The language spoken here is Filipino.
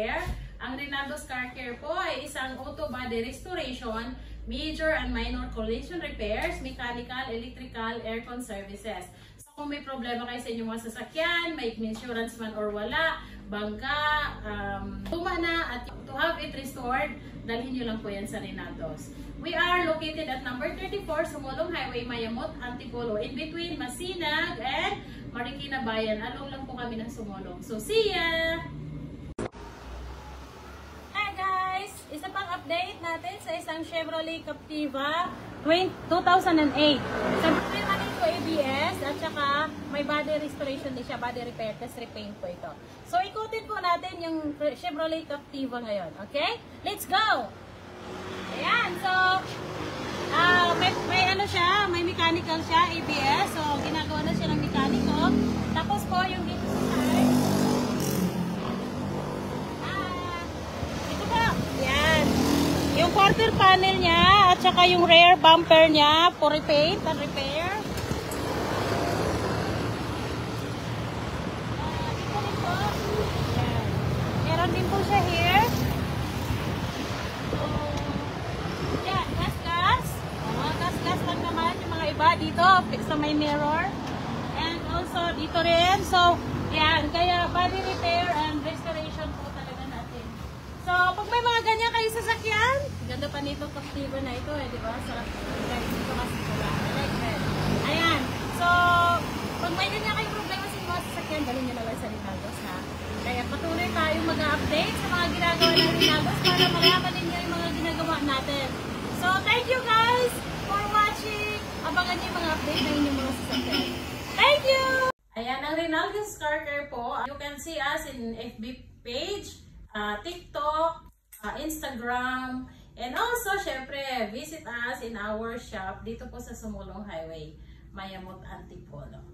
Repair. Ang Rinaldo's Car Care po ay isang auto body restoration, major and minor collision repairs, mechanical, electrical, aircon services. So kung may problema kayo sa inyong mga sasakyan, may insurance man or wala, bangga, tuma na at to have it restored, dalhin nyo lang po yan sa Rinaldo's. We are located at number 34, Sumulong Highway, Mayamot, Antipolo, in between Masinag and Marikina Bayan. Along lang po kami ng Sumulong. So, see ya! Hi guys! Isa pang update natin sa isang Chevrolet Captiva 2008. Sa problema nito ABS at saka may body restoration din siya, body repair, test repaint po ito. So, ikutin po natin yung Chevrolet Captiva ngayon. Okay? Let's go! Ayan, so may ano siya, may mechanical siya, ABS. So ginagawa na siya ng mekaniko. Tapos po yung dito sa side. Ito po. Ayan. Yung quarter panel niya at saka yung rear bumper niya for repaint and repair. Ito rin po. Ayan. Meron din po siya here. Dito sa may mirror and also dito rin. So yan, kaya body repair and restoration po talaga natin. So pag may mga ganyan kayo sa sasakyan, ganda pa nito Captiva na ito di ba? Sarap dito kasi pula. Ayan, so pag may ganyan kayong problema sa mga sasakyan, dalhin nyo na lang sa Rinaldo's ha. Kaya patuloy tayong mag-update sa mga ginagawa ng Rinaldo's para malaman ninyo yung mga ginagawa natin. So thank you guys for watching. Abangan niyo yung mga update na inyong mga sasakyan. Thank you! Ayan, ang Rinaldo's Car Care po. You can see us in FB page, TikTok, Instagram, and also, syempre, visit us in our shop dito po sa Sumulong Highway, Mayamot, Antipolo.